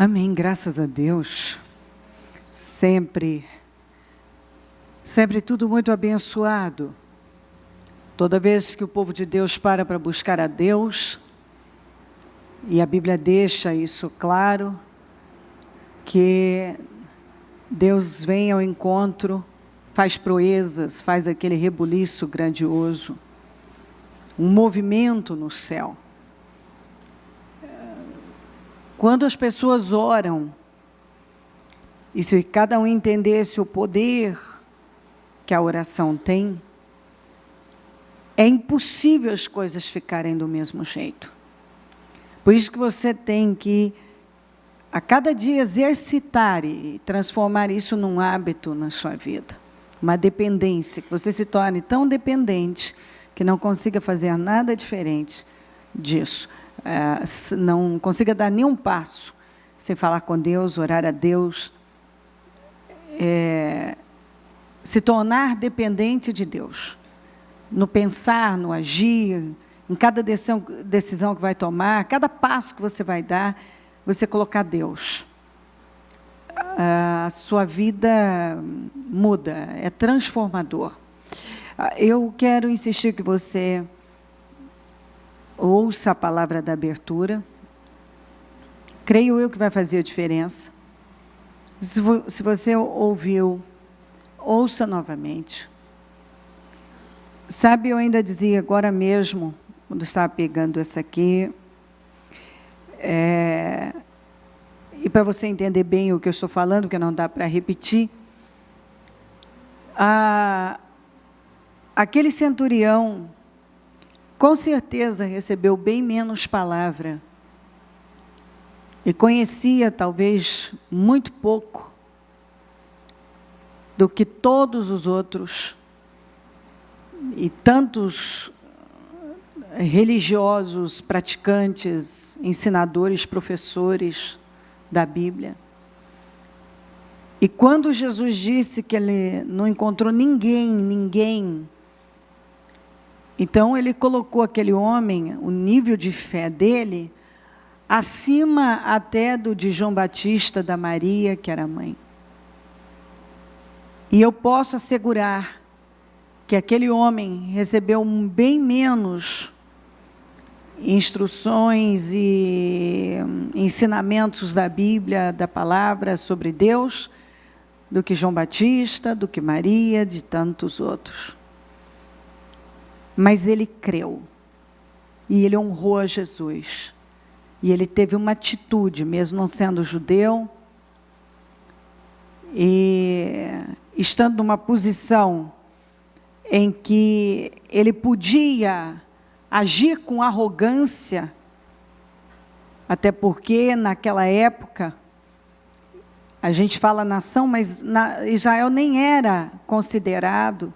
Amém, graças a Deus. Sempre tudo muito abençoado. Toda vez que o povo de Deus para buscar a Deus, e a Bíblia deixa isso claro, que Deus vem ao encontro, faz proezas, faz aquele rebuliço grandioso, um movimento no céu. Quando as pessoas oram, e se cada um entendesse o poder que a oração tem, é impossível as coisas ficarem do mesmo jeito. Por isso que você tem que, a cada dia, exercitar e transformar isso num hábito na sua vida. Uma dependência, que você se torne tão dependente que não consiga fazer nada diferente disso. Não consiga dar nenhum passo sem falar com Deus, orar a Deus, se tornar dependente de Deus, no pensar, no agir, em cada decisão que vai tomar, cada passo que você vai dar, você colocar Deus. A sua vida muda, é transformador. Eu quero insistir que você ouça a palavra da abertura. Creio eu que vai fazer a diferença. Se você ouviu, ouça novamente. Sabe, eu ainda dizia agora mesmo, quando estava pegando essa aqui, e para você entender bem o que eu estou falando, porque não dá para repetir, aquele centurião, com certeza, recebeu bem menos palavra, e conhecia, talvez, muito pouco, do que todos os outros, e tantos religiosos, praticantes, ensinadores, professores da Bíblia. E quando Jesus disse que ele não encontrou ninguém, então ele colocou aquele homem, o nível de fé dele, acima até do de João Batista, da Maria, que era mãe. E eu posso assegurar que aquele homem recebeu bem menos instruções e ensinamentos da Bíblia, da palavra sobre Deus, do que João Batista, do que Maria, de tantos outros. Mas ele creu, e ele honrou a Jesus, e ele teve uma atitude, mesmo não sendo judeu, e estando numa posição em que ele podia agir com arrogância, até porque naquela época, a gente fala nação, mas Israel nem era considerado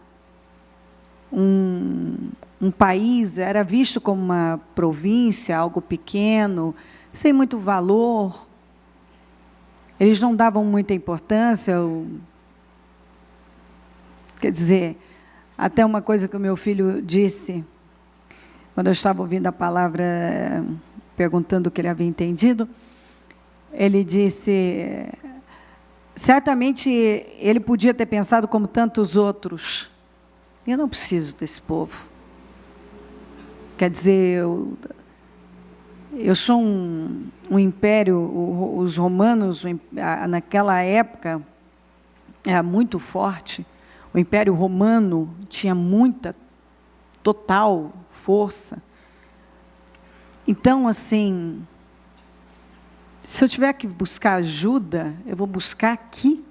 um país, era visto como uma província, algo pequeno, sem muito valor. Eles não davam muita importância, quer dizer, até uma coisa que o meu filho disse, quando eu estava ouvindo a palavra, perguntando o que ele havia entendido, ele disse, certamente ele podia ter pensado como tantos outros, eu não preciso desse povo. Quer dizer, eu sou um império, os romanos, naquela época, era muito forte. O Império Romano tinha muita, total força. Então, assim, se eu tiver que buscar ajuda, eu vou buscar aqui.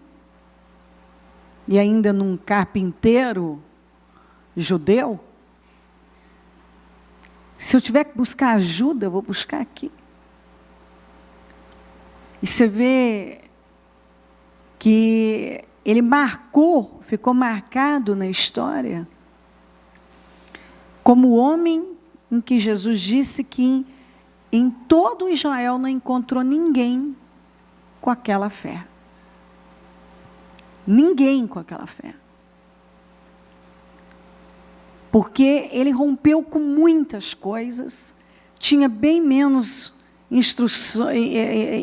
E ainda num carpinteiro judeu. Se eu tiver que buscar ajuda, eu vou buscar aqui. E você vê que ele ficou marcado na história, como o homem em que Jesus disse que em todo Israel não encontrou ninguém com aquela fé. Ninguém com aquela fé. Porque ele rompeu com muitas coisas, tinha bem menos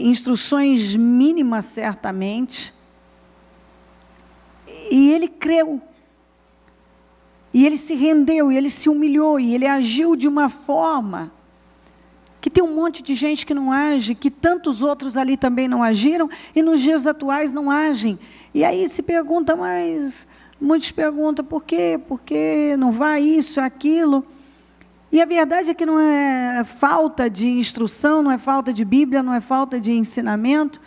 instruções mínimas, certamente. E ele creu. E ele se rendeu, e ele se humilhou, e ele agiu de uma forma que tem um monte de gente que não age, que tantos outros ali também não agiram, e nos dias atuais não agem. E aí se pergunta, mas muitos perguntam, por quê? Por que não vai isso, aquilo? E a verdade é que não é falta de instrução, não é falta de Bíblia, não é falta de ensinamento,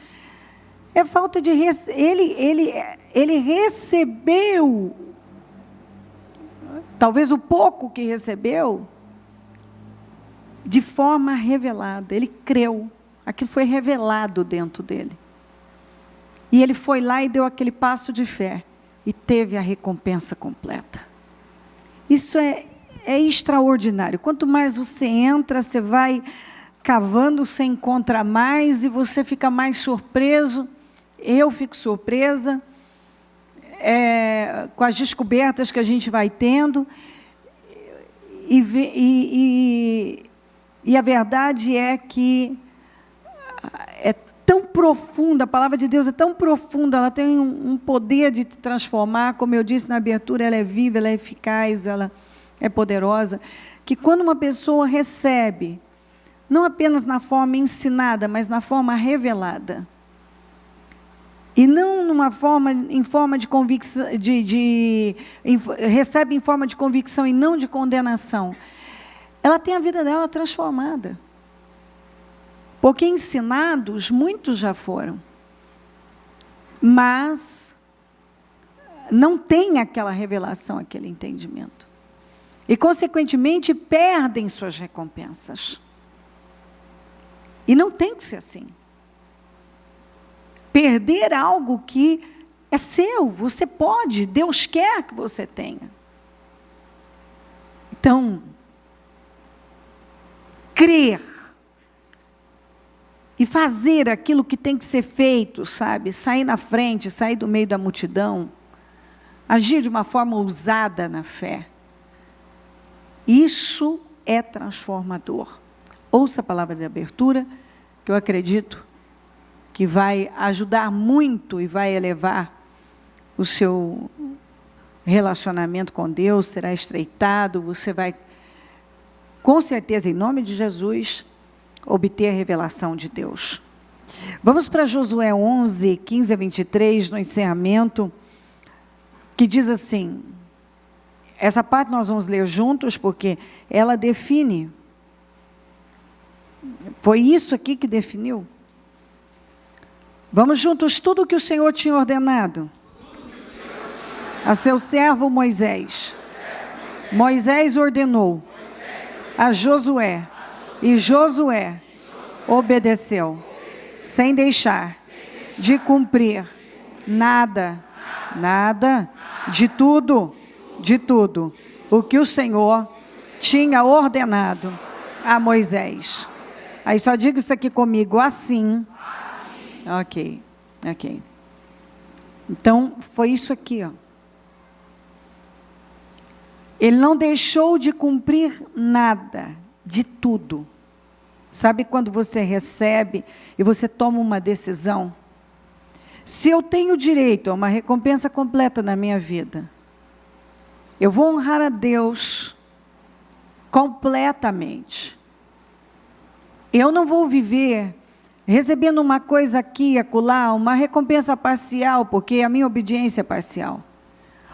é falta de... Ele recebeu, talvez o pouco que recebeu, de forma revelada. Ele creu, aquilo foi revelado dentro dele. E ele foi lá e deu aquele passo de fé, e teve a recompensa completa. Isso é extraordinário. Quanto mais você entra, você vai cavando, você encontra mais, e você fica mais surpreso. Eu fico surpresa com as descobertas que a gente vai tendo, e a verdade é que é tão profunda, a palavra de Deus é tão profunda, ela tem um poder de te transformar, como eu disse na abertura, ela é viva, ela é eficaz, ela é poderosa, que quando uma pessoa recebe, não apenas na forma ensinada, mas na forma revelada, e não em forma de convicção, recebe em forma de convicção e não de condenação, ela tem a vida dela transformada. Porque ensinados, muitos já foram, mas não tem aquela revelação, aquele entendimento. E, consequentemente, perdem suas recompensas. E não tem que ser assim. Perder algo que é seu, você pode, Deus quer que você tenha. Então, crer e fazer aquilo que tem que ser feito, sabe? Sair na frente, sair do meio da multidão, agir de uma forma ousada na fé. Isso é transformador. Ouça a palavra de abertura, que eu acredito que vai ajudar muito e vai elevar o seu relacionamento com Deus, será estreitado, você vai, com certeza, em nome de Jesus, obter a revelação de Deus. Vamos para Josué 11, 15 a 23, no encerramento, que diz assim, essa parte nós vamos ler juntos, porque ela define, foi isso aqui que definiu. Vamos juntos, tudo o que o Senhor tinha ordenado a seu servo Moisés. Moisés ordenou a Josué, e Josué obedeceu, sem deixar de cumprir nada, de tudo, o que o Senhor tinha ordenado a Moisés. Aí só diga isso aqui comigo, assim. Ok. Então, foi isso aqui, ó. Ele não deixou de cumprir nada, de tudo. Sabe quando você recebe e você toma uma decisão? Se eu tenho direito a uma recompensa completa na minha vida, eu vou honrar a Deus completamente. Eu não vou viver recebendo uma coisa aqui e acolá, uma recompensa parcial, porque a minha obediência é parcial.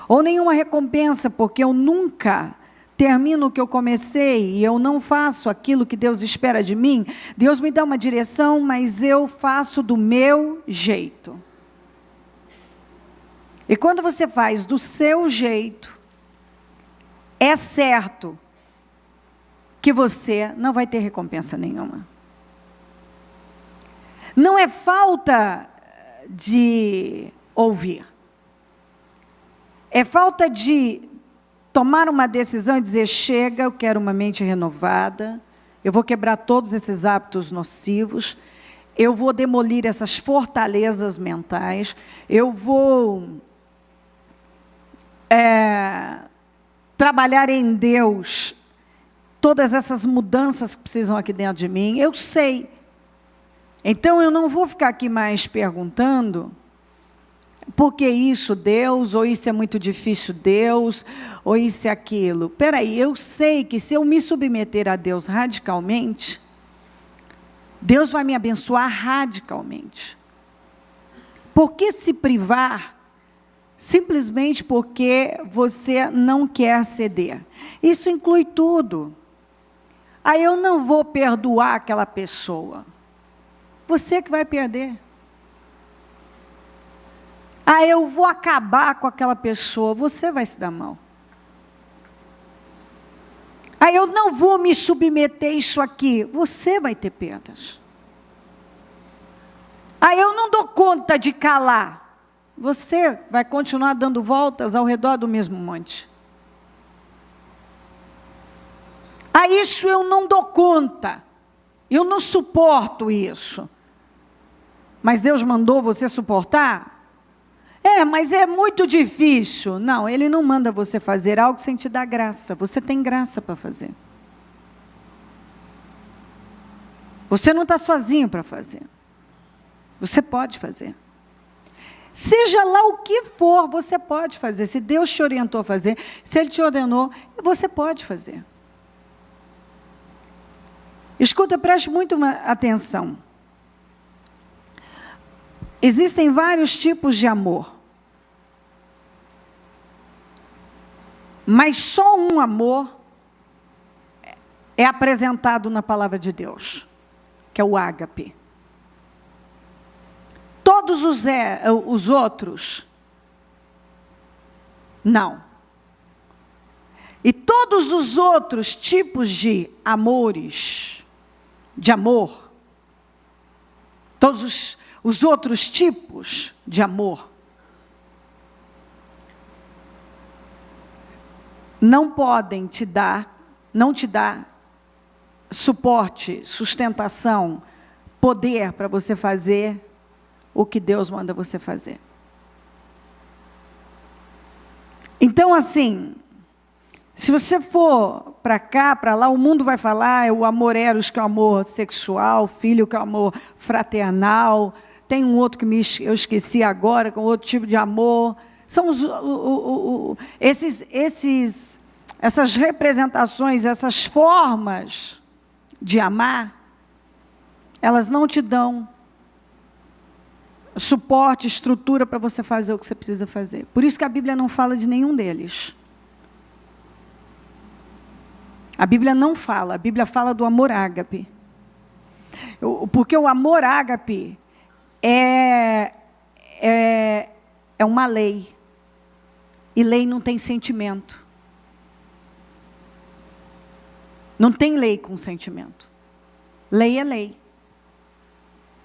Ou nenhuma recompensa, porque eu nunca termino o que eu comecei e eu não faço aquilo que Deus espera de mim. Deus me dá uma direção, mas eu faço do meu jeito. E quando você faz do seu jeito, é certo que você não vai ter recompensa nenhuma. Não é falta de ouvir. É falta de tomar uma decisão e dizer, chega, eu quero uma mente renovada, eu vou quebrar todos esses hábitos nocivos, eu vou demolir essas fortalezas mentais, eu vou trabalhar em Deus todas essas mudanças que precisam aqui dentro de mim. Eu sei Então eu não vou ficar aqui mais perguntando por que isso, Deus, ou isso é muito difícil, Deus, ou isso é aquilo. Espera aí, eu sei que se eu me submeter a Deus radicalmente, Deus vai me abençoar radicalmente. Por que se privar simplesmente porque você não quer ceder? Isso inclui tudo. Aí eu não vou perdoar aquela pessoa. Você que vai perder. Eu vou acabar com aquela pessoa. Você vai se dar mal. Eu não vou me submeter a isso aqui. Você vai ter perdas. Eu não dou conta de calar. Você vai continuar dando voltas ao redor do mesmo monte. Isso eu não dou conta. Eu não suporto isso. Mas Deus mandou você suportar? Mas é muito difícil. Não, Ele não manda você fazer algo sem te dar graça. Você tem graça para fazer. Você não está sozinho para fazer. Você pode fazer. Seja lá o que for, você pode fazer. Se Deus te orientou a fazer, se Ele te ordenou, você pode fazer. Escuta, preste muito atenção. Existem vários tipos de amor. Mas só um amor é apresentado na palavra de Deus, que é o ágape. Todos os outros, não. E todos os outros tipos de amores, de amor, todos os outros tipos de amor, não podem te dar, não te dar suporte, sustentação, poder para você fazer o que Deus manda você fazer. Então, assim, se você for para cá, para lá, o mundo vai falar, o amor eros, que é o amor sexual, filho, que é o amor fraternal, tem um outro que eu esqueci agora, com outro tipo de amor. São essas representações, essas formas de amar, elas não te dão suporte, estrutura para você fazer o que você precisa fazer. Por isso que a Bíblia não fala de nenhum deles. A Bíblia não fala, a Bíblia fala do amor ágape. Porque o amor ágape é uma lei. E lei não tem sentimento. Não tem lei com sentimento. Lei é lei.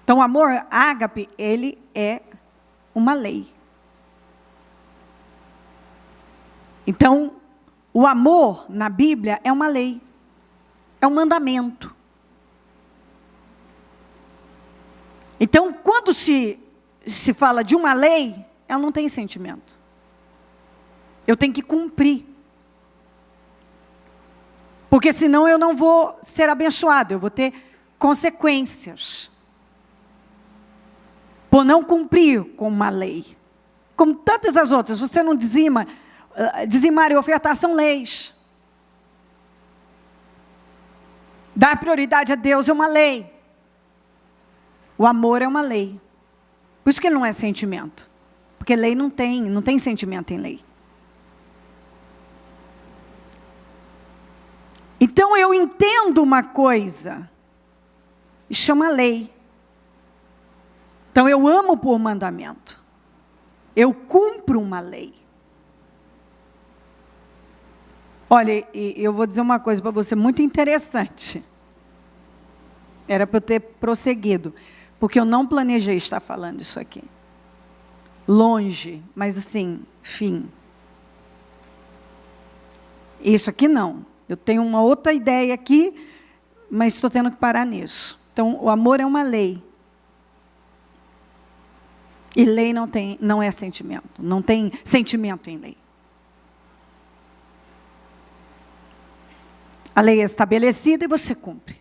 Então, o amor ágape, ele é uma lei. Então, o amor na Bíblia é uma lei. É um mandamento. Então, quando se fala de uma lei, ela não tem sentimento. Eu tenho que cumprir. Porque senão eu não vou ser abençoado, eu vou ter consequências. Por não cumprir com uma lei. Como tantas as outras, você não dizimar e ofertar são leis. Dar prioridade a Deus é uma lei. O amor é uma lei. Por isso que ele não é sentimento. Porque lei não tem sentimento em lei. Então eu entendo uma coisa, e chama lei. Então eu amo por mandamento. Eu cumpro uma lei. Olha, eu vou dizer uma coisa para você muito interessante. Era para eu ter prosseguido, porque eu não planejei estar falando isso aqui. Longe, mas assim, fim. Isso aqui não. Eu tenho uma outra ideia aqui, mas estou tendo que parar nisso. Então, o amor é uma lei. E lei não é sentimento. Não tem sentimento em lei. A lei é estabelecida e você cumpre.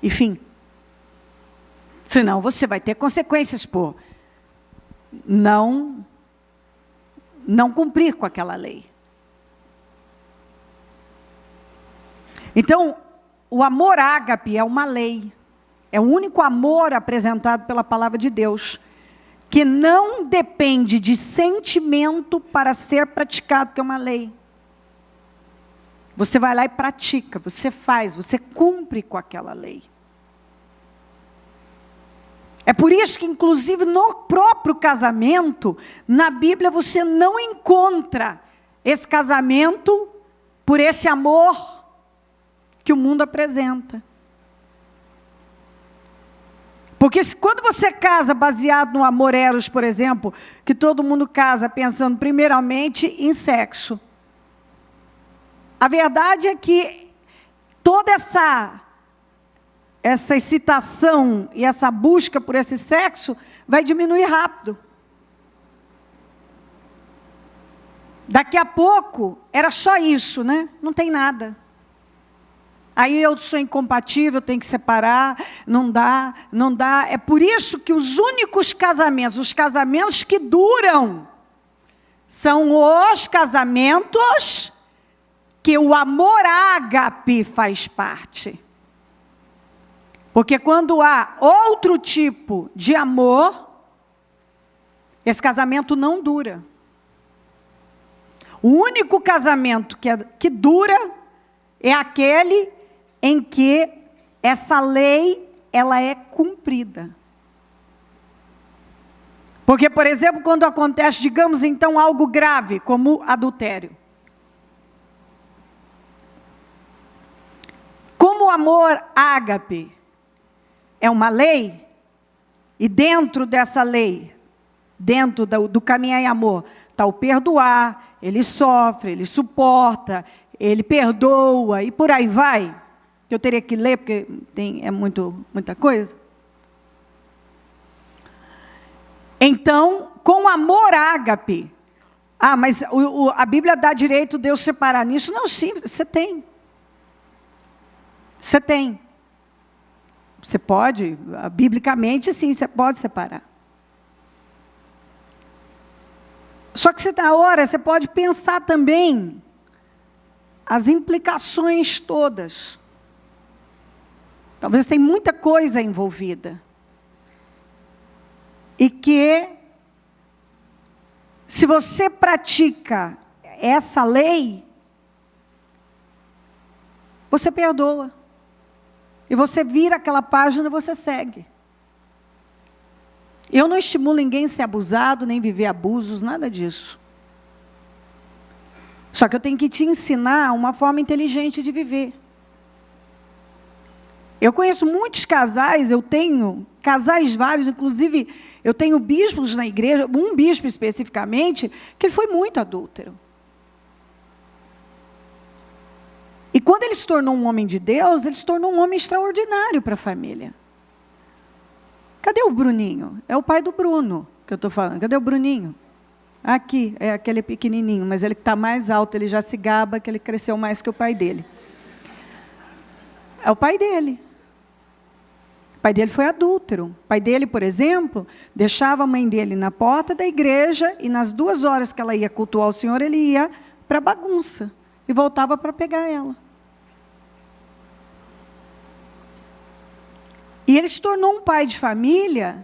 E fim. Senão você vai ter consequências por não cumprir com aquela lei. Então, o amor ágape é uma lei. É o único amor apresentado pela palavra de Deus, que não depende de sentimento para ser praticado, que é uma lei. Você vai lá e pratica, você faz, você cumpre com aquela lei. É por isso que, inclusive, no próprio casamento, na Bíblia, você não encontra esse casamento por esse amor que o mundo apresenta. Porque quando você casa baseado no amor eros, por exemplo, que todo mundo casa pensando primeiramente em sexo. A verdade é que toda essa excitação e essa busca por esse sexo vai diminuir rápido. Daqui a pouco, era só isso, né? Não tem nada. Aí eu sou incompatível, tenho que separar, não dá. É por isso que os únicos casamentos, os casamentos que duram, são os casamentos que o amor ágape faz parte. Porque quando há outro tipo de amor, esse casamento não dura. O único casamento que dura é aquele em que essa lei ela é cumprida. Porque, por exemplo, quando acontece, digamos então, algo grave, como adultério. Como o amor ágape é uma lei, e dentro dessa lei, dentro do caminhar em amor, está o perdoar, ele sofre, ele suporta, ele perdoa, e por aí vai. Eu teria que ler, porque é muita coisa. Então, com amor ágape, mas a Bíblia dá direito de Deus separar nisso? Não, sim, você tem. Você tem. Você pode, biblicamente, sim, você pode separar. Só que na hora, você pode pensar também as implicações todas. Talvez tenha muita coisa envolvida. E que, se você pratica essa lei, você perdoa. E você vira aquela página e você segue. Eu não estimulo ninguém a ser abusado, nem viver abusos, nada disso. Só que eu tenho que te ensinar uma forma inteligente de viver. Eu conheço muitos casais, eu tenho casais vários, inclusive eu tenho bispos na igreja, um bispo especificamente, que ele foi muito adúltero. E quando ele se tornou um homem de Deus, ele se tornou um homem extraordinário para a família. Cadê o Bruninho? É o pai do Bruno que eu estou falando. Cadê o Bruninho? Aqui, é aquele pequenininho, mas ele que está mais alto, ele já se gaba que ele cresceu mais que o pai dele. É o pai dele. O pai dele foi adúltero. O pai dele, por exemplo, deixava a mãe dele na porta da igreja e nas 2 horas que ela ia cultuar o Senhor, ele ia para a bagunça e voltava para pegar ela. E ele se tornou um pai de família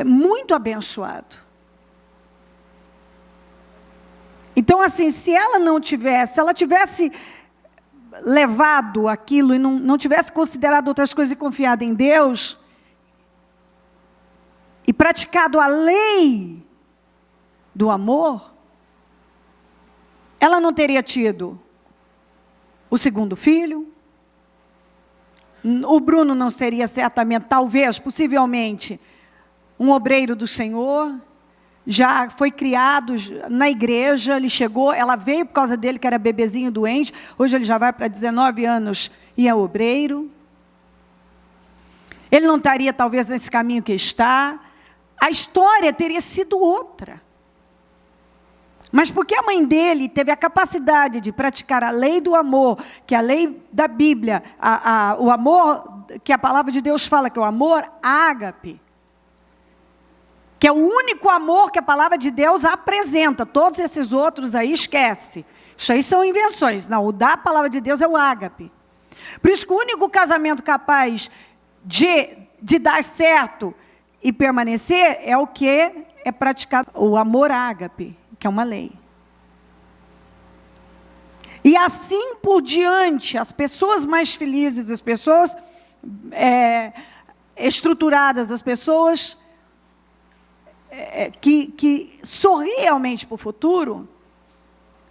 muito abençoado. Então, assim, se ela tivesse levado aquilo e não tivesse considerado outras coisas e confiado em Deus, e praticado a lei do amor, ela não teria tido o segundo filho, o Bruno não seria certamente, talvez, possivelmente, um obreiro do Senhor, já foi criado na igreja, ele chegou, ela veio por causa dele, que era bebezinho doente, hoje ele já vai para 19 anos e é obreiro. Ele não estaria talvez nesse caminho que está, a história teria sido outra. Mas porque a mãe dele teve a capacidade de praticar a lei do amor, que é a lei da Bíblia, o amor que a palavra de Deus fala, que é o amor ágape, que é o único amor que a palavra de Deus apresenta. Todos esses outros aí, esquece. Isso aí são invenções. Não, o da palavra de Deus é o ágape. Por isso que o único casamento capaz de dar certo e permanecer é o que é praticado, o amor ágape, que é uma lei. E assim por diante, as pessoas mais felizes, as pessoas estruturadas, as pessoas que sorriem realmente para o futuro,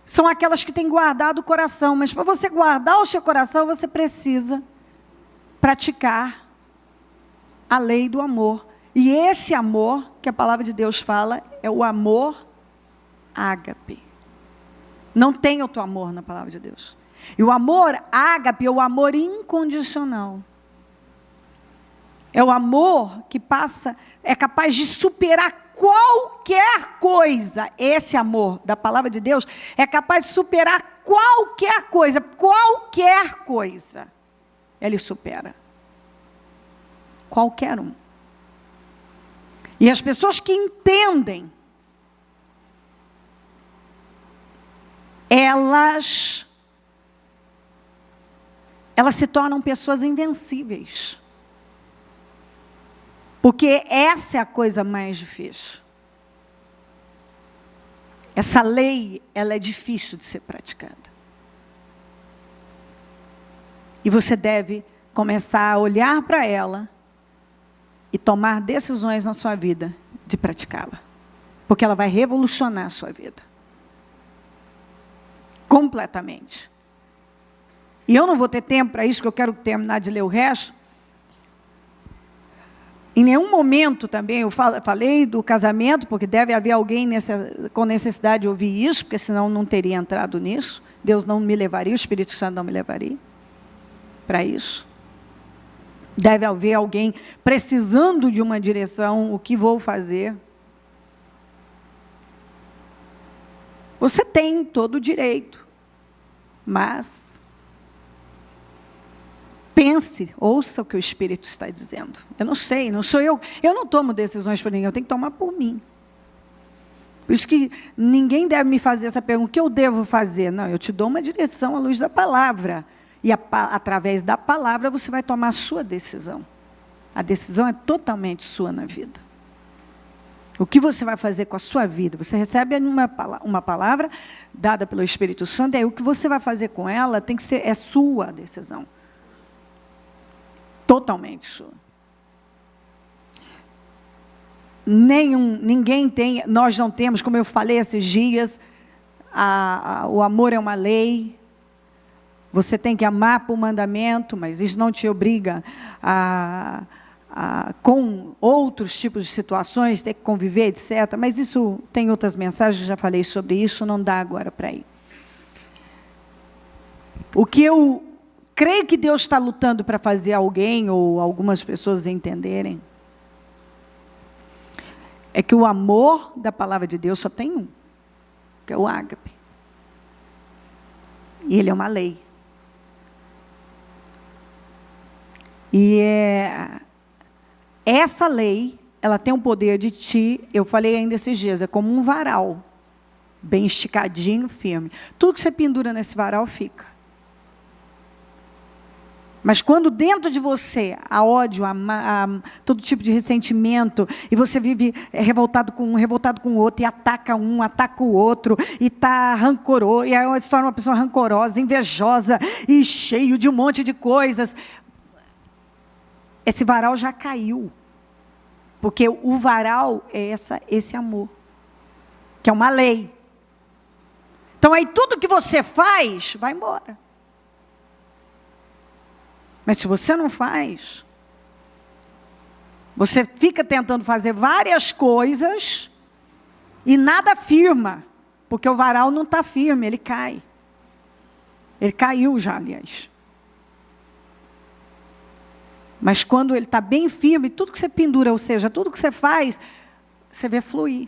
são aquelas que têm guardado o coração. Mas para você guardar o seu coração, você precisa praticar a lei do amor. E esse amor que a palavra de Deus fala é o amor ágape. Não tem outro amor na palavra de Deus. E o amor ágape é o amor incondicional. É o amor que é capaz de superar qualquer coisa. Esse amor da palavra de Deus é capaz de superar qualquer coisa. Qualquer coisa. Ele supera. Qualquer um. E as pessoas que entendem, elas se tornam pessoas invencíveis. Porque essa é a coisa mais difícil. Essa lei, ela é difícil de ser praticada. E você deve começar a olhar para ela e tomar decisões na sua vida de praticá-la. Porque ela vai revolucionar a sua vida. Completamente. E eu não vou ter tempo para isso, porque eu quero terminar de ler o resto. Em nenhum momento também eu falei do casamento, porque deve haver alguém com necessidade de ouvir isso, porque senão não teria entrado nisso. Deus não me levaria, o Espírito Santo não me levaria para isso. Deve haver alguém precisando de uma direção, o que vou fazer. Você tem todo o direito, mas pense, ouça o que o Espírito está dizendo. Eu não sei, não sou eu não tomo decisões por ninguém, eu tenho que tomar por mim. Por isso que ninguém deve me fazer essa pergunta, o que eu devo fazer? Não, eu te dou uma direção à luz da palavra. E através da palavra você vai tomar a sua decisão. A decisão é totalmente sua na vida. O que você vai fazer com a sua vida? Você recebe uma palavra dada pelo Espírito Santo, e aí o que você vai fazer com ela tem que ser, é sua decisão. Totalmente sua. Ninguém tem, nós não temos, como eu falei esses dias, o amor é uma lei. Você tem que amar por mandamento, mas isso não te obriga com outros tipos de situações, ter que conviver, etc. Mas isso tem outras mensagens, já falei sobre isso, não dá agora para ir. O que eu creio que Deus está lutando para fazer alguém ou algumas pessoas entenderem é que o amor da palavra de Deus só tem um, que é o ágape. E ele é uma lei. E essa lei, ela tem o poder de eu falei ainda esses dias, é como um varal, bem esticadinho, firme. Tudo que você pendura nesse varal fica. Mas quando dentro de você há ódio, há todo tipo de ressentimento, e você vive revoltado com o outro, e ataca o outro, e está rancoroso, e aí se torna uma pessoa rancorosa, invejosa, e cheio de um monte de coisas. Esse varal já caiu. Porque o varal é esse amor, que é uma lei. Então aí tudo que você faz, vai embora. Mas se você não faz, você fica tentando fazer várias coisas e nada firma, porque o varal não está firme, ele cai. Ele caiu já, aliás. Mas quando ele está bem firme, tudo que você pendura, ou seja, tudo que você faz, você vê fluir.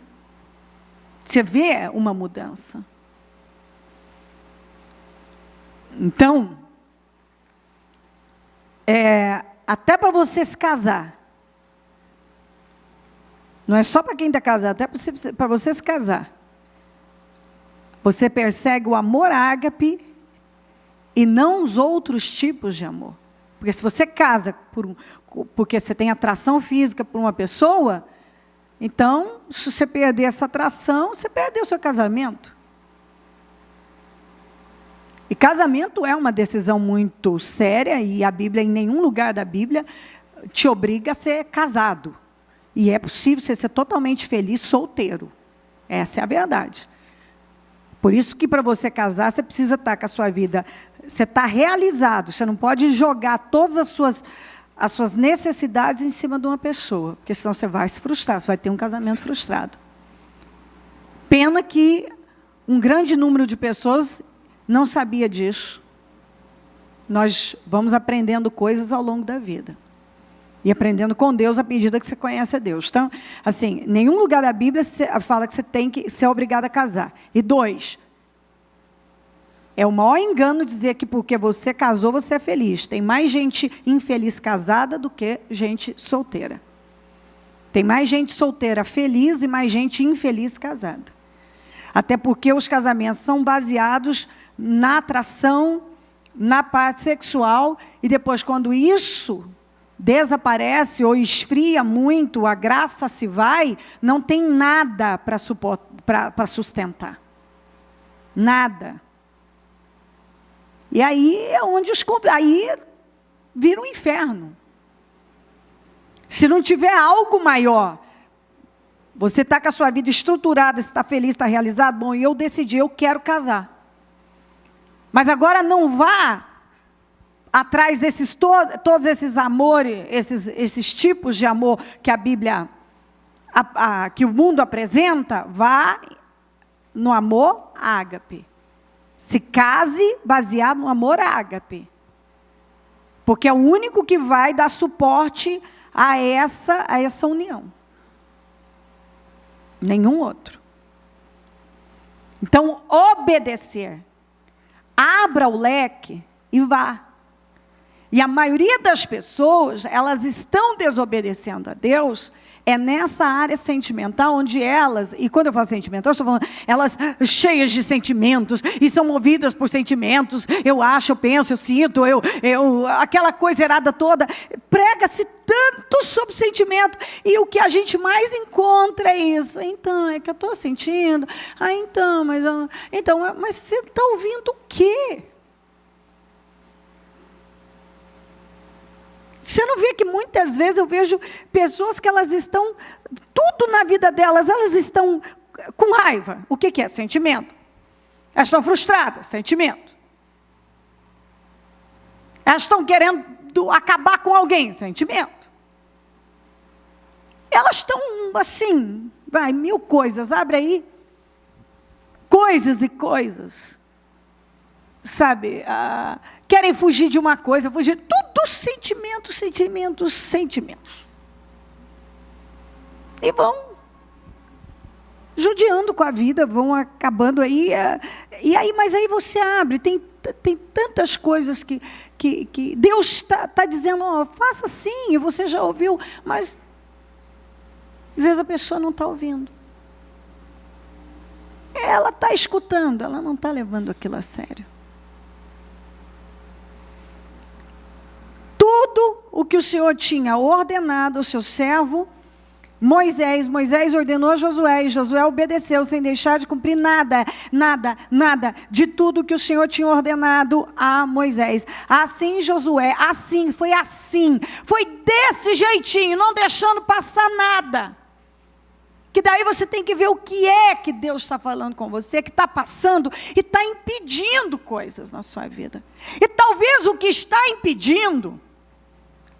Você vê uma mudança. Então, até para você se casar, não é só para quem está casado, até para você se casar, você persegue o amor ágape e não os outros tipos de amor. Porque se você casa porque você tem atração física por uma pessoa, então, se você perder essa atração, você perdeu o seu casamento. E casamento é uma decisão muito séria, e a Bíblia, em nenhum lugar da Bíblia, te obriga a ser casado. E é possível você ser totalmente feliz solteiro. Essa é a verdade. Por isso que para você casar, você precisa estar com a sua vida, você está realizado, você não pode jogar todas as suas necessidades em cima de uma pessoa, porque senão você vai se frustrar, você vai ter um casamento frustrado. Pena que um grande número de pessoas não sabia disso. Nós vamos aprendendo coisas ao longo da vida. E aprendendo com Deus à medida que você conhece a Deus. Então, assim, nenhum lugar da Bíblia fala que você tem que ser obrigado a casar. E 2, é o maior engano dizer que porque você casou, você é feliz. Tem mais gente infeliz casada do que gente solteira. Tem mais gente solteira feliz e mais gente infeliz casada. Até porque os casamentos são baseados na atração, na parte sexual, e depois, quando isso desaparece ou esfria muito, a graça se vai, não tem nada para sustentar. Nada. E aí é onde aí vira um inferno. Se não tiver algo maior, você está com a sua vida estruturada, você está feliz, está realizado, bom, e eu decidi, eu quero casar. Mas agora não vá atrás desses todos esses amores, esses tipos de amor que a Bíblia, que o mundo apresenta, vá no amor ágape. Se case baseado no amor ágape. Porque é o único que vai dar suporte a essa união. Nenhum outro. Então, obedecer. Abra o leque e vá. E a maioria das pessoas, elas estão desobedecendo a Deus, nessa área sentimental, onde elas, e quando eu falo sentimental, eu estou falando, elas cheias de sentimentos, e são movidas por sentimentos, eu acho, eu penso, eu sinto, aquela coisa errada toda, prega-se tanto sobre sentimento, e o que a gente mais encontra é isso, então, é que eu estou sentindo, mas você está ouvindo o quê? Você não vê que muitas vezes eu vejo pessoas que elas estão, tudo na vida delas, elas estão com raiva. O que é? Sentimento. Elas estão frustradas, sentimento. Elas estão querendo acabar com alguém, sentimento. Elas estão assim, mil coisas, abre aí. Coisas e coisas. Sabe, querem fugir de uma coisa, tudo sentimentos. E vão judiando com a vida, vão acabando aí. Mas aí você abre, tem tantas coisas que Deus está dizendo, faça assim, e você já ouviu, mas às vezes a pessoa não está ouvindo. Ela está escutando, ela não está levando aquilo a sério. Tudo o que o Senhor tinha ordenado ao seu servo, Moisés ordenou a Josué, e Josué obedeceu, sem deixar de cumprir nada de tudo que o Senhor tinha ordenado a Moisés. Assim Josué, foi desse jeitinho, não deixando passar nada. Que daí você tem que ver o que é que Deus está falando com você, que está passando e está impedindo coisas na sua vida. E talvez o que está impedindo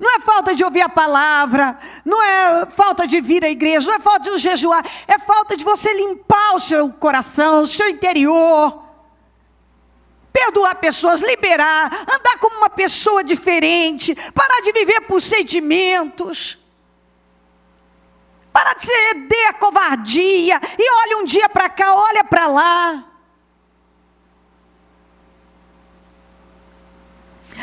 não é falta de ouvir a palavra, não é falta de vir à igreja, não é falta de jejuar, é falta de você limpar o seu coração, o seu interior, perdoar pessoas, liberar, andar como uma pessoa diferente, parar de viver por sentimentos. Para de ceder a covardia. E olha um dia para cá, olha para lá.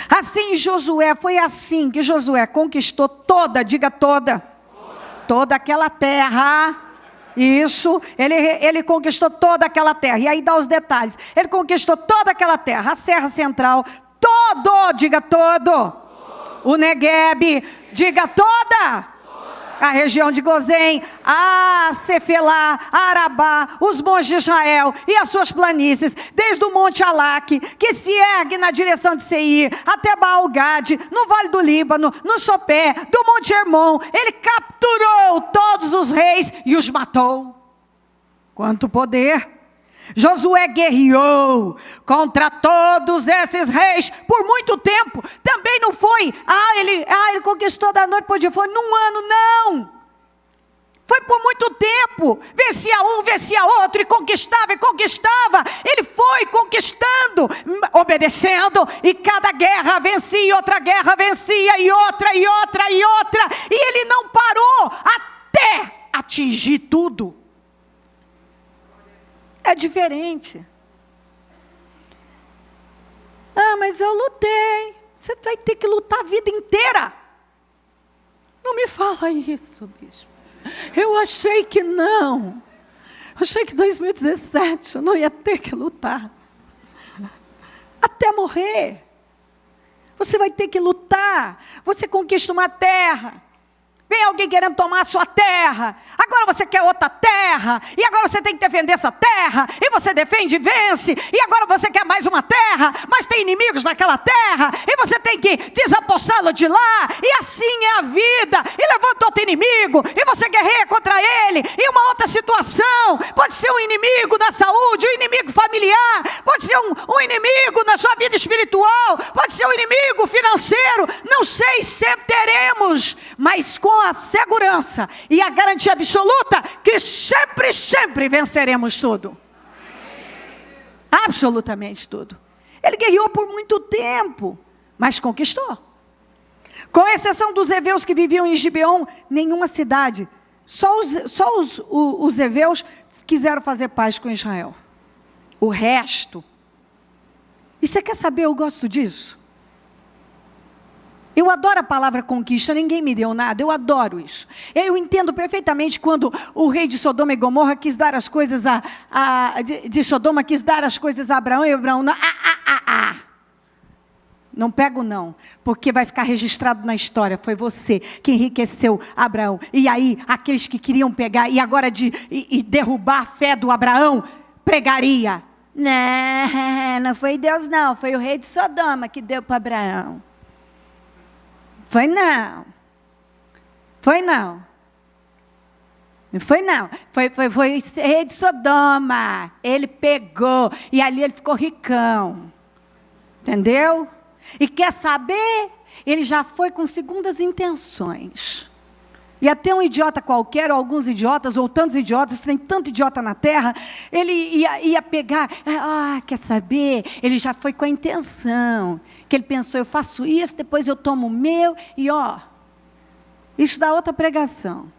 Assim Josué, foi assim que Josué conquistou toda, diga toda aquela terra. Isso, ele conquistou toda aquela terra. E aí dá os detalhes. Ele conquistou toda aquela terra, a Serra Central, diga todo. O Neguebe, diga toda. A região de Gozém, a Cefelá, a Arabá, os montes de Israel e as suas planícies, desde o Monte Alaque, que se ergue na direção de Seir, até Baal-Gade, no Vale do Líbano, no sopé do Monte Hermon. Ele capturou todos os reis e os matou. Quanto poder! Josué guerreou contra todos esses reis por muito tempo. Também não foi, ele conquistou da noite para o dia, foi num ano, não. Foi por muito tempo, vencia um, vencia outro, e conquistava, ele foi conquistando, obedecendo, e cada guerra vencia, outra guerra vencia, e outra, e ele não parou, até atingir tudo. É diferente. Mas eu lutei. Você vai ter que lutar a vida inteira. Não me fala isso, bispo. Eu achei que não. Eu achei que em 2017 eu não ia ter que lutar. Até morrer. Você vai ter que lutar. Você conquista uma terra. Vem alguém querendo tomar a sua terra. Agora você quer outra terra. E agora você tem que defender essa terra. E você defende e vence. E agora você quer mais uma terra. Mas tem inimigos naquela terra. E você tem que desapossá-lo de lá. E assim é a vida. E levanta outro inimigo. E você guerreia contra ele. E uma outra situação. Pode ser um inimigo da saúde. Um inimigo familiar. Pode ser um inimigo na sua vida espiritual. Pode ser um inimigo financeiro. Não sei, sempre teremos. Mas com a segurança e a garantia absoluta que sempre venceremos tudo. Absolutamente tudo. Ele guerreou por muito tempo, mas conquistou. Com exceção dos heveus que viviam em Gibeon, nenhuma cidade, só os heveus quiseram fazer paz com Israel. O resto. E você quer saber, eu gosto disso. Eu adoro a palavra conquista, ninguém me deu nada, eu adoro isso. Eu entendo perfeitamente quando o rei de Sodoma e Gomorra quis dar as coisas de Sodoma, quis dar as coisas a Abraão, e Abraão não, não pego não, porque vai ficar registrado na história, foi você que enriqueceu Abraão. E aí, aqueles que queriam pegar, e agora e derrubar a fé do Abraão, pregaria. Não foi Deus não, foi o rei de Sodoma que deu para Abraão. Foi não. Foi rei de Sodoma. Ele pegou. E ali ele ficou ricão. Entendeu? E quer saber? Ele já foi com segundas intenções. E até um idiota qualquer, ou alguns idiotas, ou tantos idiotas, tem tanto idiota na terra, ele ia pegar, quer saber? Ele já foi com a intenção, que ele pensou, eu faço isso, depois eu tomo o meu, e isso dá outra pregação.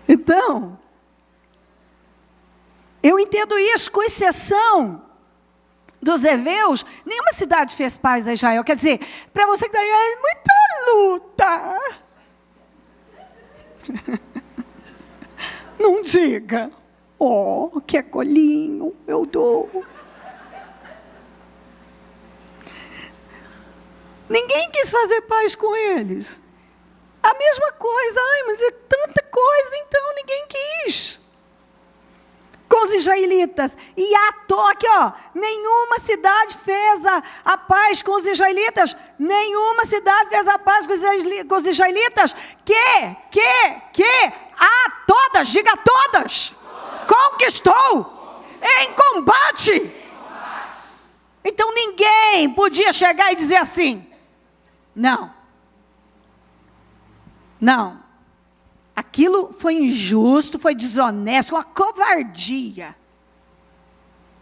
Então, eu entendo isso, com exceção dos heveus, nenhuma cidade fez paz a Israel. Quer dizer, para você que está aí, é muita luta. Não diga, que é colinho, eu dou. Ninguém quis fazer paz com eles. A mesma coisa, mas é tanta coisa, então ninguém quis. Com os israelitas, e aqui nenhuma cidade fez a paz com os israelitas, nenhuma cidade fez a paz com os israelitas, todas, diga todas, conquistou, em combate. Então ninguém podia chegar e dizer assim, não, aquilo foi injusto, foi desonesto, uma covardia.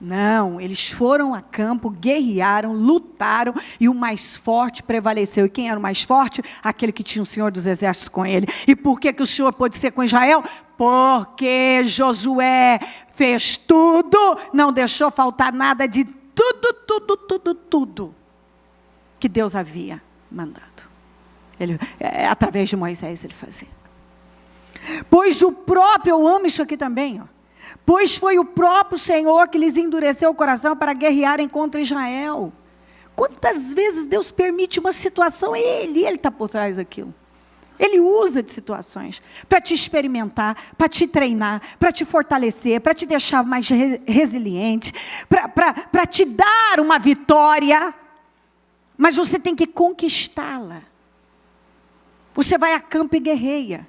Não, eles foram a campo, guerrearam, lutaram e o mais forte prevaleceu. E quem era o mais forte? Aquele que tinha o Senhor dos Exércitos com ele. E por que o Senhor pôde ser com Israel? Porque Josué fez tudo, não deixou faltar nada de tudo que Deus havia mandado. Através de Moisés ele fazia. Pois o próprio, eu amo isso aqui também, pois foi o próprio Senhor que lhes endureceu o coração para guerrearem contra Israel. Quantas vezes Deus permite uma situação, Ele está por trás daquilo. Ele usa de situações para te experimentar, para te treinar, para te fortalecer, para te deixar mais resiliente, para te dar uma vitória, mas você tem que conquistá-la. Você vai a campo e guerreia.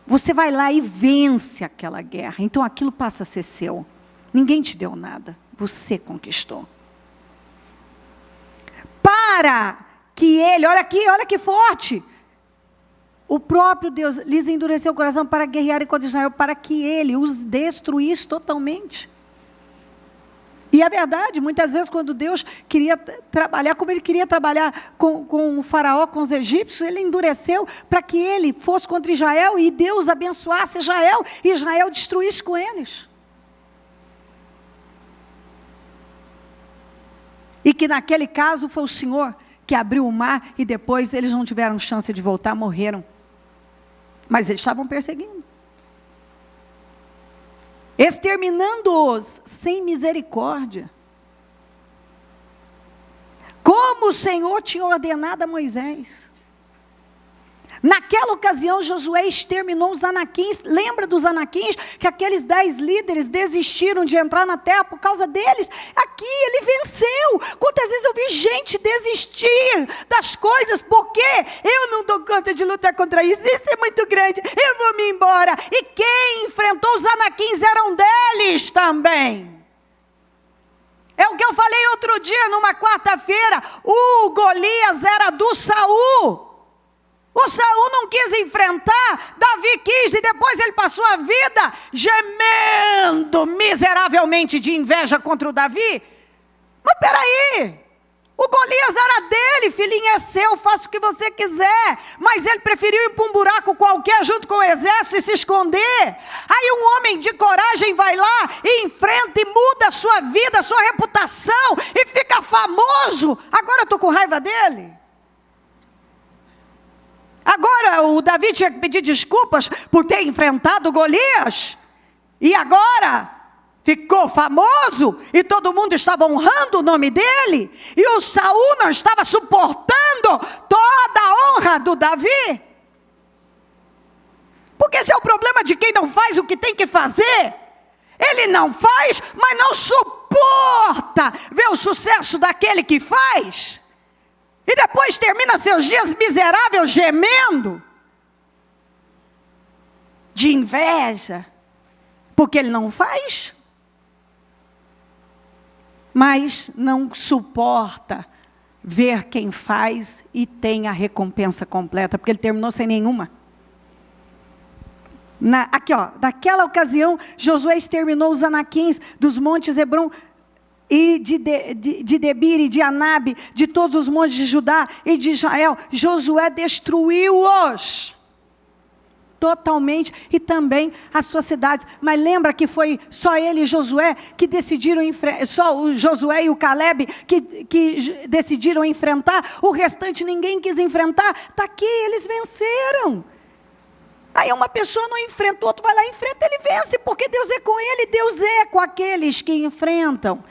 Você vai lá e vence aquela guerra. Então aquilo passa a ser seu. Ninguém te deu nada. Você conquistou. Para que ele, olha aqui, olha que forte. O próprio Deus lhes endureceu o coração para guerrearem contra Israel, para que ele os destruísse totalmente. E é verdade, muitas vezes quando Deus queria trabalhar, como ele queria trabalhar com o faraó, com os egípcios, ele endureceu para que ele fosse contra Israel e Deus abençoasse Israel e Israel destruísse com eles. E que naquele caso foi o Senhor que abriu o mar e depois eles não tiveram chance de voltar, morreram. Mas eles estavam perseguindo. Exterminando-os sem misericórdia. Como o Senhor tinha ordenado a Moisés. Naquela ocasião, Josué exterminou os anaquins. Lembra dos anaquins? Que aqueles 10 líderes desistiram de entrar na terra por causa deles. Aqui ele venceu. Quantas vezes eu vi gente desistir das coisas, porque eu não dou conta de lutar contra isso. Isso é muito grande, eu vou me embora. E quem enfrentou os anaquins eram deles também. É o que eu falei outro dia, numa quarta-feira. O Golias era do Saul. O Saul não quis enfrentar, Davi quis, e depois ele passou a vida gemendo miseravelmente de inveja contra o Davi. Mas peraí, o Golias era dele, filhinho é seu, faça o que você quiser. Mas ele preferiu ir para um buraco qualquer junto com o exército e se esconder. Aí um homem de coragem vai lá e enfrenta e muda a sua vida, a sua reputação e fica famoso. Agora eu estou com raiva dele. Agora o Davi tinha que pedir desculpas por ter enfrentado Golias. E agora ficou famoso e todo mundo estava honrando o nome dele. E o Saul não estava suportando toda a honra do Davi. Porque esse é o problema de quem não faz o que tem que fazer. Ele não faz, mas não suporta ver o sucesso daquele que faz. E depois termina seus dias miserável, gemendo, de inveja, porque ele não faz, mas não suporta ver quem faz e tem a recompensa completa, porque ele terminou sem nenhuma. Aqui, daquela ocasião, Josué exterminou os anaquins dos montes Hebron, e de Debir e de Anabe, de todos os montes de Judá e de Israel. Josué destruiu-os totalmente, e também as suas cidades. Mas lembra que foi só ele e Josué que decidiram enfrentar, só o Josué e o Caleb que decidiram enfrentar, o restante ninguém quis enfrentar. Está aqui, eles venceram. Aí uma pessoa não enfrenta, o outro vai lá e enfrenta, ele vence, porque Deus é com ele, Deus é com aqueles que enfrentam.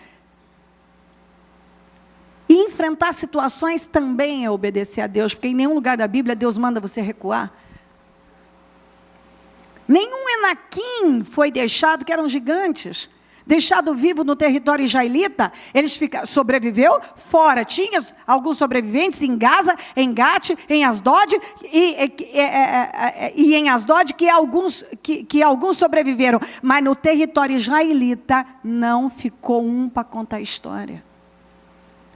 E enfrentar situações também é obedecer a Deus, porque em nenhum lugar da Bíblia Deus manda você recuar. Nenhum Enaquim foi deixado, que eram gigantes, deixado vivo no território israelita. Eles sobreviveu fora. Tinha alguns sobreviventes em Gaza, em Gat, em Asdod, e em Asdod que alguns sobreviveram. Mas no território israelita não ficou um para contar a história.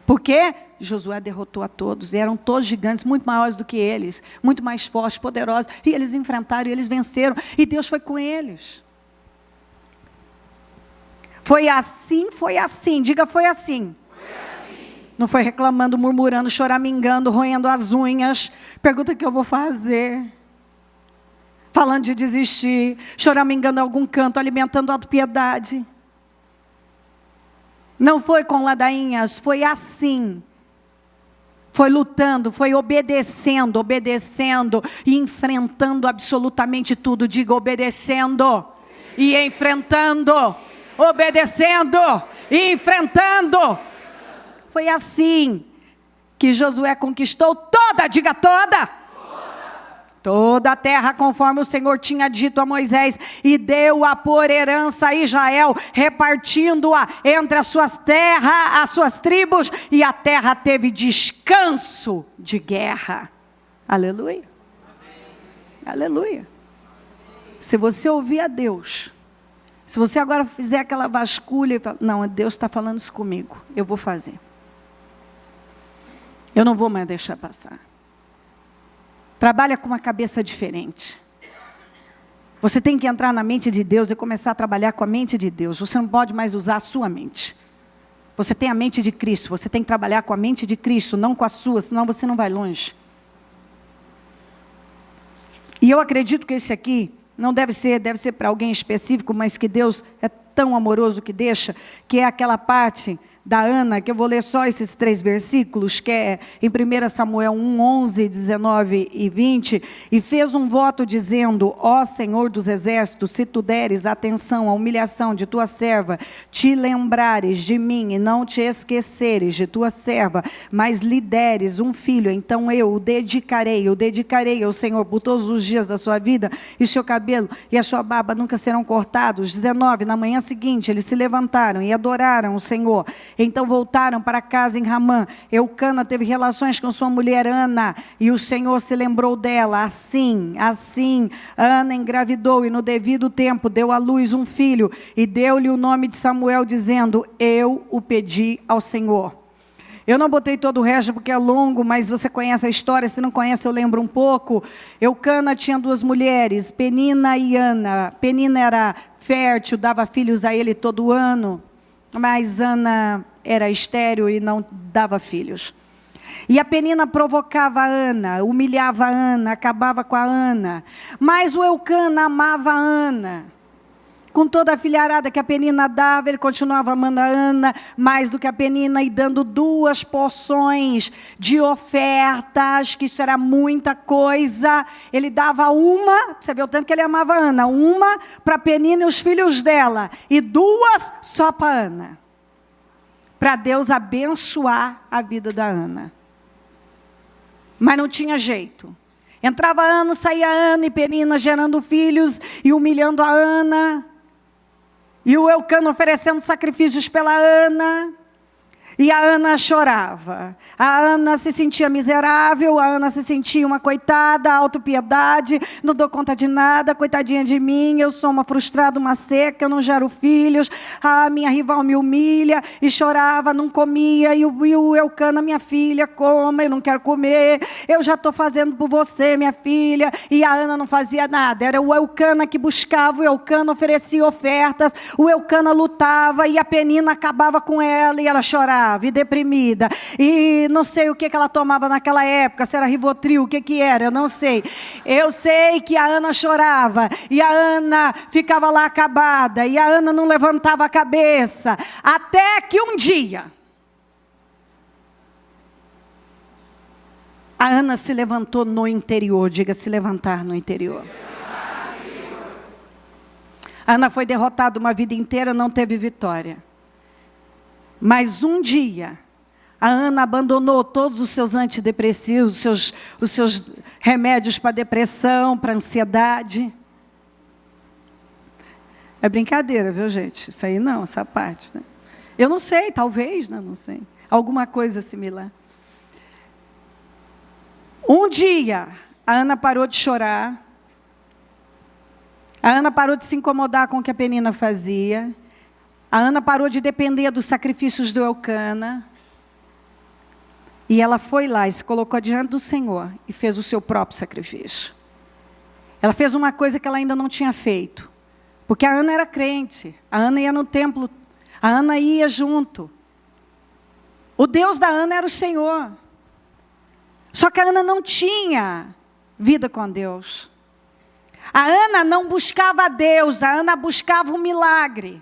Porque Josué derrotou a todos, e eram todos gigantes, muito maiores do que eles, muito mais fortes, poderosos, e eles enfrentaram, e eles venceram, e Deus foi com eles. Foi assim, diga foi assim. Não foi reclamando, murmurando, choramingando, roendo as unhas. Pergunta o que eu vou fazer. Falando de desistir, choramingando em algum canto, alimentando a autopiedade. Não foi com ladainhas, foi assim. Foi lutando, foi obedecendo e enfrentando absolutamente tudo. Diga obedecendo e enfrentando. Obedecendo e enfrentando. Foi assim que Josué conquistou diga toda a terra, conforme o Senhor tinha dito a Moisés, e deu-a por herança a Israel, repartindo-a entre as suas terras, as suas tribos, e a terra teve descanso de guerra. Aleluia. Aleluia. Se você ouvir a Deus, se você agora fizer aquela vasculha e falar, não, Deus está falando isso comigo, eu vou fazer. Eu não vou mais deixar passar. Trabalha com uma cabeça diferente. Você tem que entrar na mente de Deus e começar a trabalhar com a mente de Deus. Você não pode mais usar a sua mente. Você tem a mente de Cristo, você tem que trabalhar com a mente de Cristo, não com a sua, senão você não vai longe. E eu acredito que esse aqui não deve ser para alguém específico, mas que Deus é tão amoroso que deixa, que é aquela parte da Ana, que eu vou ler só esses 3 versículos, que é em 1 Samuel 1, 11, 19 e 20, e fez um voto dizendo, ó Senhor dos exércitos, se tu deres atenção à humilhação de tua serva, te lembrares de mim e não te esqueceres de tua serva, mas lhe deres um filho, então eu o dedicarei ao Senhor por todos os dias da sua vida, e seu cabelo e a sua barba nunca serão cortados. 19, na manhã seguinte, eles se levantaram e adoraram o Senhor. Então voltaram para casa em Ramã. Eucana teve relações com sua mulher Ana, e o Senhor se lembrou dela. Assim, Ana engravidou, e no devido tempo deu à luz um filho, e deu-lhe o nome de Samuel, dizendo, eu o pedi ao Senhor. Eu não botei todo o resto porque é longo, mas você conhece a história, se não conhece eu lembro um pouco. Eucana tinha 2 mulheres, Penina e Ana. Penina era fértil, dava filhos a ele todo ano. Mas Ana era estéril e não dava filhos. E a Penina provocava a Ana, humilhava a Ana, acabava com a Ana. Mas o Eucana amava a Ana. Com toda a filharada que a Penina dava, ele continuava amando a Ana mais do que a Penina, e dando 2 porções de ofertas, que isso era muita coisa. Ele dava uma, você vê o tanto que ele amava a Ana, uma para a Penina e os filhos dela, e 2 só para a Ana. Para Deus abençoar a vida da Ana. Mas não tinha jeito. Entrava ano, saía Ana e Penina gerando filhos e humilhando a Ana. E o Eucana oferecendo sacrifícios pela Ana. E a Ana chorava. A Ana se sentia miserável, a Ana se sentia uma coitada, autopiedade, não dou conta de nada, coitadinha de mim, eu sou uma frustrada, uma seca, eu não gero filhos, a minha rival me humilha, e chorava, não comia, e o Eucana, minha filha, coma, eu não quero comer, eu já estou fazendo por você, minha filha, e a Ana não fazia nada, era o Eucana que buscava, o Eucana oferecia ofertas, o Eucana lutava, e a Penina acabava com ela, e ela chorava. E deprimida, e não sei o que ela tomava naquela época, se era Rivotril, o que era, eu não sei. Eu sei que a Ana chorava, e a Ana ficava lá acabada, e a Ana não levantava a cabeça, até que um dia, a Ana se levantou no interior, diga se levantar no interior. A Ana foi derrotada uma vida inteira, não teve vitória. Mas um dia, a Ana abandonou todos os seus antidepressivos, os seus remédios para depressão, para ansiedade. É brincadeira, viu, gente? Isso aí não, essa parte. Né? Eu não sei, talvez, não sei. Alguma coisa similar. Um dia, a Ana parou de chorar. A Ana parou de se incomodar com o que a Penina fazia. A Ana parou de depender dos sacrifícios do Eucana. E ela foi lá e se colocou diante do Senhor e fez o seu próprio sacrifício. Ela fez uma coisa que ela ainda não tinha feito. Porque a Ana era crente. A Ana ia no templo A Ana ia junto. O Deus da Ana era o Senhor. Só que a Ana não tinha vida com Deus. A Ana não buscava a Deus, a Ana buscava um milagre.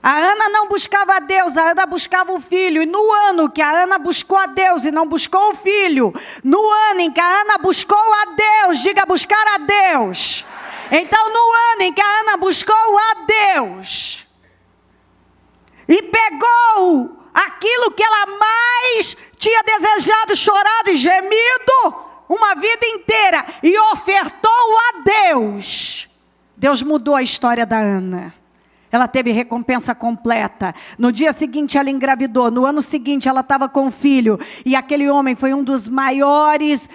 A Ana não buscava a Deus, a Ana buscava o filho. E no ano que a Ana buscou a Deus e não buscou o filho, no ano em que a Ana buscou a Deus, diga buscar a Deus. Então no ano em que a Ana buscou a Deus, e pegou aquilo que ela mais tinha desejado, chorado e gemido, uma vida inteira, e ofertou a Deus, Deus mudou a história da Ana. Ela teve recompensa completa. No dia seguinte ela engravidou. No ano seguinte ela estava com o filho. E aquele homem foi um dos maiores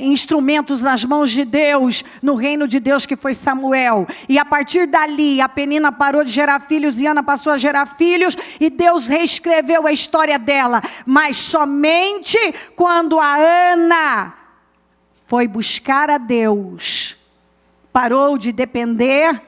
instrumentos nas mãos de Deus, no reino de Deus, que foi Samuel. E a partir dali a Penina parou de gerar filhos e Ana passou a gerar filhos. E Deus reescreveu a história dela. Mas somente quando a Ana foi buscar a Deus, parou de depender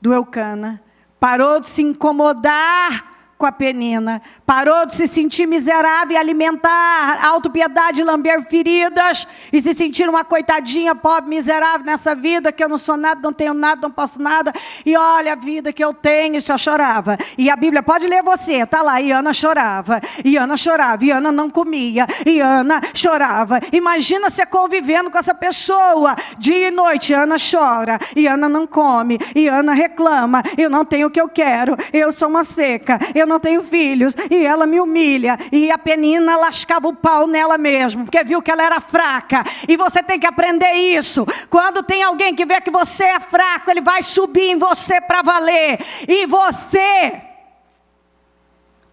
do Eucana, parou de se incomodar com a Penina, parou de se sentir miserável e alimentar autopiedade, lamber feridas e se sentir uma coitadinha, pobre, miserável nessa vida, que eu não sou nada, não tenho nada, não posso nada, e olha a vida que eu tenho, e só chorava. E a Bíblia, pode ler você, está lá, e Ana chorava, e Ana chorava, e Ana não comia, e Ana chorava. Imagina você convivendo com essa pessoa, dia e noite, Ana chora, e Ana não come, e Ana reclama, eu não tenho o que eu quero, eu sou uma seca, eu não tenho filhos, e ela me humilha, e a Penina lascava o pau nela mesmo, porque viu que ela era fraca. E você tem que aprender isso. Quando tem alguém que vê que você é fraco, ele vai subir em você para valer, e você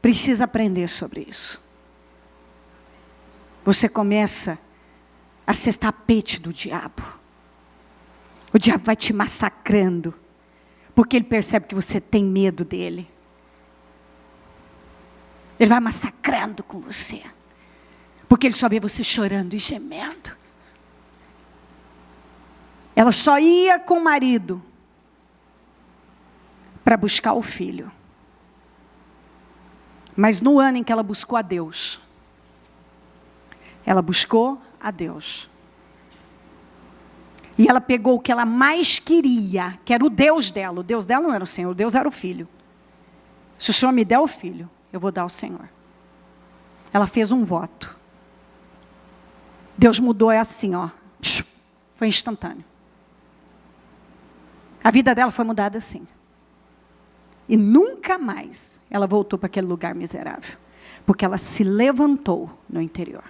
precisa aprender sobre isso. Você começa a ser tapete do diabo. O diabo vai te massacrando, porque ele percebe que você tem medo dele. Ele vai massacrando com você, porque ele só vê você chorando e gemendo. Ela só ia com o marido para buscar o filho. Mas no ano em que ela buscou a Deus, ela buscou a Deus. E ela pegou o que ela mais queria, que era o Deus dela. O Deus dela não era o Senhor, o Deus era o filho. Se o Senhor me der o filho, eu vou dar ao Senhor. Ela fez um voto. Deus mudou, é assim, ó. Foi instantâneo. A vida dela foi mudada assim. E nunca mais ela voltou para aquele lugar miserável. Porque ela se levantou no interior.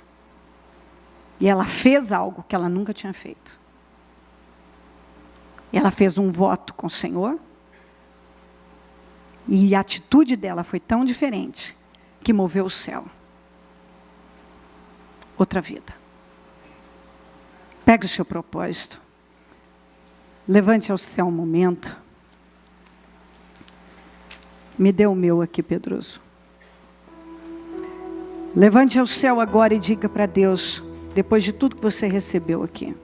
E ela fez algo que ela nunca tinha feito. E ela fez um voto com o Senhor. E a atitude dela foi tão diferente que moveu o céu. Outra vida. Pegue o seu propósito. Levante ao céu um momento. Me dê o meu aqui, Pedroso. Levante ao céu agora e diga para Deus, depois de tudo que você recebeu aqui.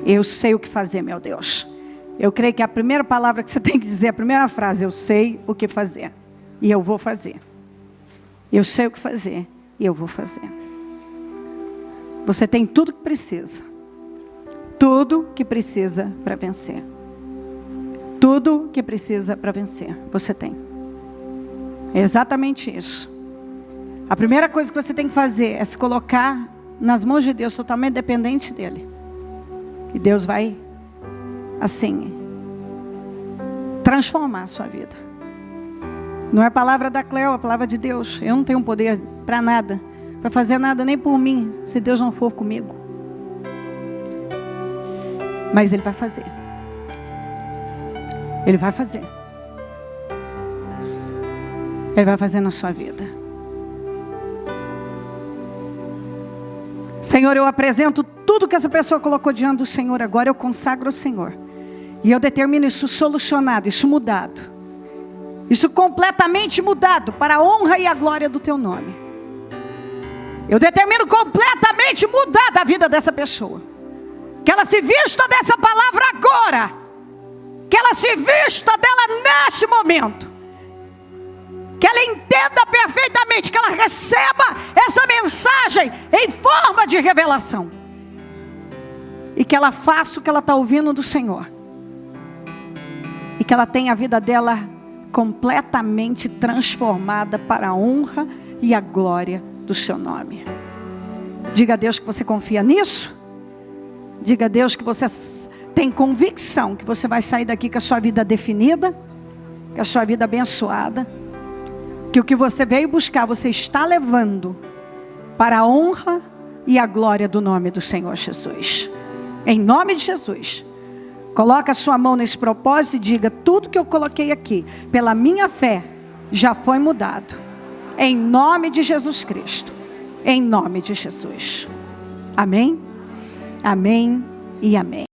Eu sei o que fazer, meu Deus. Eu creio que a primeira palavra que você tem que dizer, a primeira frase, eu sei o que fazer. E eu vou fazer. Eu sei o que fazer. E eu vou fazer. Você tem tudo que precisa. Tudo que precisa para vencer. Tudo que precisa para vencer. Você tem. É exatamente isso. A primeira coisa que você tem que fazer é se colocar nas mãos de Deus, totalmente dependente dele. E Deus vai, assim, transformar a sua vida. Não é a palavra da Cleo, é a palavra de Deus. Eu não tenho poder para nada, para fazer nada nem por mim, se Deus não for comigo. Mas Ele vai fazer. Ele vai fazer. Ele vai fazer na sua vida. Senhor, eu apresento tudo que essa pessoa colocou diante do Senhor agora, eu consagro ao Senhor. E eu determino isso solucionado, isso mudado. Isso completamente mudado para a honra e a glória do Teu nome. Eu determino completamente mudada a vida dessa pessoa. Que ela se vista dessa palavra agora. Que ela se vista dela neste momento. Que ela entenda perfeitamente, que ela receba essa mensagem em forma de revelação. E que ela faça o que ela está ouvindo do Senhor. E que ela tenha a vida dela completamente transformada para a honra e a glória do seu nome. Diga a Deus que você confia nisso. Diga a Deus que você tem convicção que você vai sair daqui com a sua vida definida, com a sua vida abençoada. Que o que você veio buscar, você está levando para a honra e a glória do nome do Senhor Jesus. Em nome de Jesus. Coloca a sua mão nesse propósito e diga: tudo que eu coloquei aqui, pela minha fé, já foi mudado. Em nome de Jesus Cristo. Em nome de Jesus. Amém? Amém e amém.